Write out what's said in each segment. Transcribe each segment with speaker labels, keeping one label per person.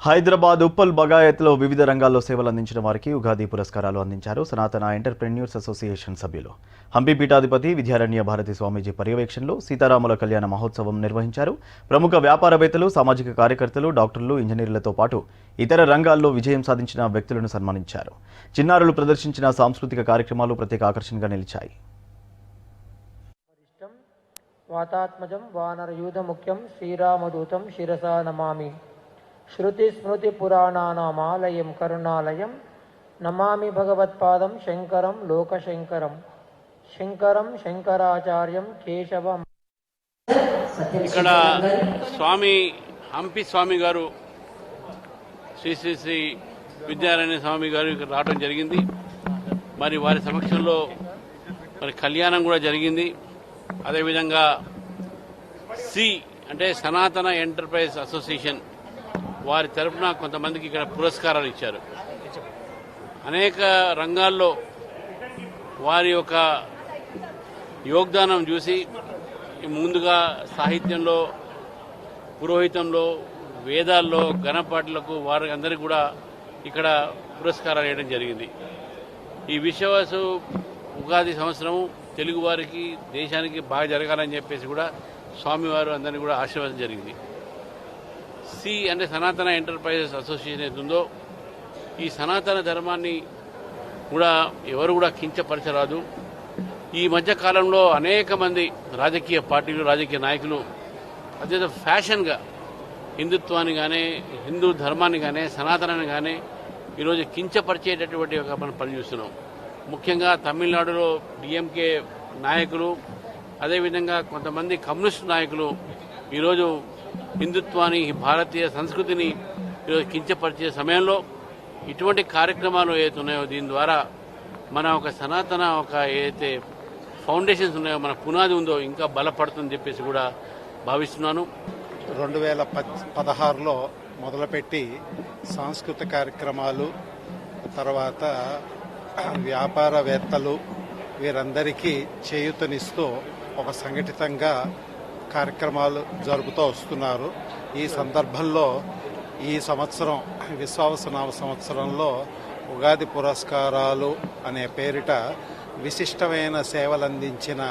Speaker 1: హైదరాబాద్ ఉప్పల్ బగాయత్లో వివిధ రంగాల్లో సేవలు అందించిన వారికి ఉగాది పురస్కారాలు అందించారు సనాతన ఎంటర్‌ప్రెన్యూర్స్ అసోసియేషన్ సభ్యులు. హంపి పీఠాధిపతి విద్యారణ్య భారతి స్వామీజీ పర్యవేక్షణలో సీతారాముల కళ్యాణ మహోత్సవం నిర్వహించారు. ప్రముఖ వ్యాపారవేత్తలు, సామాజిక కార్యకర్తలు, డాక్టర్లు, ఇంజనీర్లతో పాటు ఇతర రంగాల్లో విజయం సాధించిన వ్యక్తులను సన్మానించారు. చిన్నారులు ప్రదర్శించిన సాంస్కృతిక కార్యక్రమాలు ప్రత్యేక ఆకర్షణగా నిలిచాయి.
Speaker 2: వాతాత్మజం వానరయూధ ముఖ్యం శ్రీరామదూతం శిరసా నమామి. శృతి స్మృతి పురాణానామాలయం కరుణాలయం నమామి భగవత్పాదం శంకరం లోకశంకరం శంకరం శంకరాచార్యం కేశవం.
Speaker 3: ఇక్కడ స్వామి హంపి స్వామి గారు శ్రీ శ్రీ శ్రీ విద్యారణ్య స్వామి గారు ఇక్కడ రావడం జరిగింది. మరి వారి సమక్షంలో మరి కళ్యాణం కూడా జరిగింది. అదేవిధంగా సి అంటే సనాతన ఎంటర్ప్రైజ్ అసోసియేషన్ వారి తరఫున కొంతమందికి ఇక్కడ పురస్కారాలు ఇచ్చారు. అనేక రంగాల్లో వారి యొక్క యోగదానం చూసి ముందుగా సాహిత్యంలో, పురోహితంలో, వేదాల్లో, గణపాఠులకు వారి అందరికీ కూడా ఇక్కడ పురస్కారాలు ఇవ్వడం జరిగింది. ఈ విశ్వాసు ఉగాది సంవత్సరం తెలుగు వారికి, దేశానికి బాగా జరగాలని చెప్పేసి కూడా స్వామివారు అందరినీ కూడా ఆశీర్వాదం జరిగింది. సి అంటే సనాతన ఎంటర్ప్రైజెస్ అసోసియేషన్ ఏతుందో ఈ సనాతన ధర్మాన్ని కూడా ఎవరు కూడా కించపరచరాదు. ఈ మధ్య కాలంలో అనేక మంది రాజకీయ పార్టీలు, రాజకీయ నాయకులు అదే ఫ్యాషన్గా హిందుత్వాన్ని కానీ, హిందూ ధర్మాన్ని కానీ, సనాతనాన్ని కానీ ఈరోజు కించపరిచేటటువంటి ఒక మనం పని చూస్తున్నాం. ముఖ్యంగా తమిళనాడులో డిఎంకే నాయకులు, అదేవిధంగా కొంతమంది కమ్యూనిస్టు నాయకులు ఈరోజు హిందుత్వాన్ని, భారతీయ సంస్కృతిని ఈరోజు కించపరిచే సమయంలో ఇటువంటి కార్యక్రమాలు ఏదైతే ఉన్నాయో దీని ద్వారా మన ఒక సనాతన ఏదైతే ఫౌండేషన్స్ ఉన్నాయో, మన పునాది ఉందో ఇంకా బలపడుతుందని చెప్పేసి కూడా భావిస్తున్నాను.
Speaker 4: 2016లో మొదలుపెట్టి సాంస్కృతిక కార్యక్రమాలు, తర్వాత వ్యాపారవేత్తలు వీరందరికీ చేయూతనిస్తూ ఒక సంఘటితంగా కార్యక్రమాలు జరుపుతూ వస్తున్నారు. ఈ సందర్భంలో ఈ సంవత్సరం విశ్వావసనామ సంవత్సరంలో ఉగాది పురస్కారాలు అనే పేరిట విశిష్టమైన సేవలు అందించిన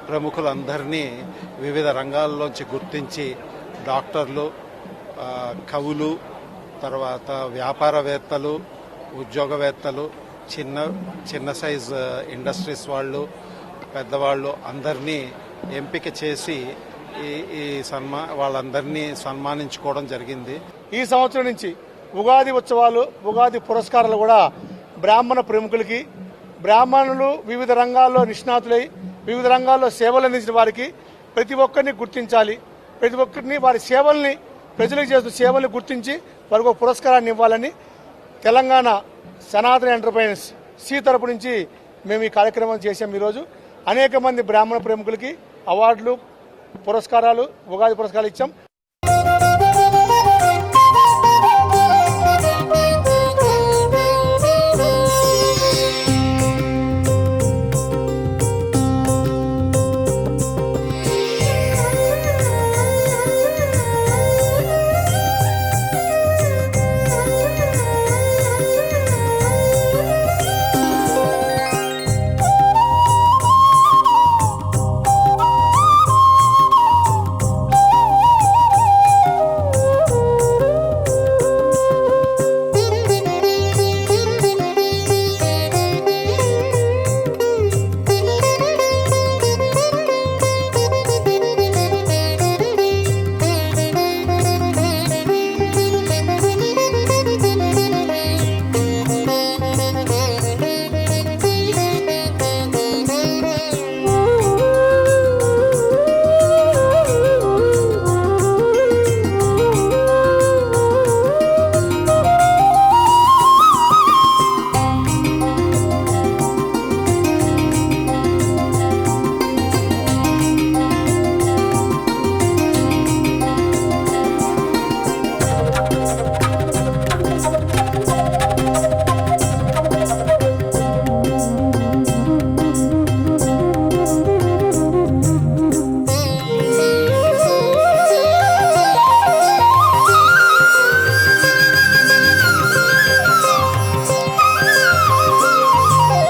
Speaker 4: ప్రముఖులందరినీ వివిధ రంగాల్లోంచి గుర్తించి డాక్టర్లు, కవులు, తర్వాత వ్యాపారవేత్తలు, ఉద్యోగవేత్తలు, చిన్న సైజ్ ఇండస్ట్రీస్ వాళ్ళు, పెద్దవాళ్ళు అందరినీ ఎంపిక చేసి వాళ్ళందరినీ సన్మానించుకోవడం జరిగింది.
Speaker 5: ఈ సంవత్సరం నుంచి ఉగాది ఉత్సవాలు, ఉగాది పురస్కారాలు కూడా బ్రాహ్మణ ప్రముఖులకి, బ్రాహ్మణులు వివిధ రంగాల్లో నిష్ణాతులై వివిధ రంగాల్లో సేవలు అందించిన వారికి ప్రతి ఒక్కరిని గుర్తించాలి. ప్రతి ఒక్కరిని వారి సేవల్ని, ప్రజలకు చేస్తున్న సేవల్ని గుర్తించి వారికి ఒక పురస్కారాన్ని ఇవ్వాలని తెలంగాణ సనాతన ఎంటర్ప్రైజెస్ సి తరపు నుంచి మేము ఈ కార్యక్రమం చేశాం. ఈరోజు అనేక మంది బ్రాహ్మణ ప్రముఖులకి అవార్డులు, పురస్కారాలు, ఉగాది పురస్కారాలు ఇచ్చాం.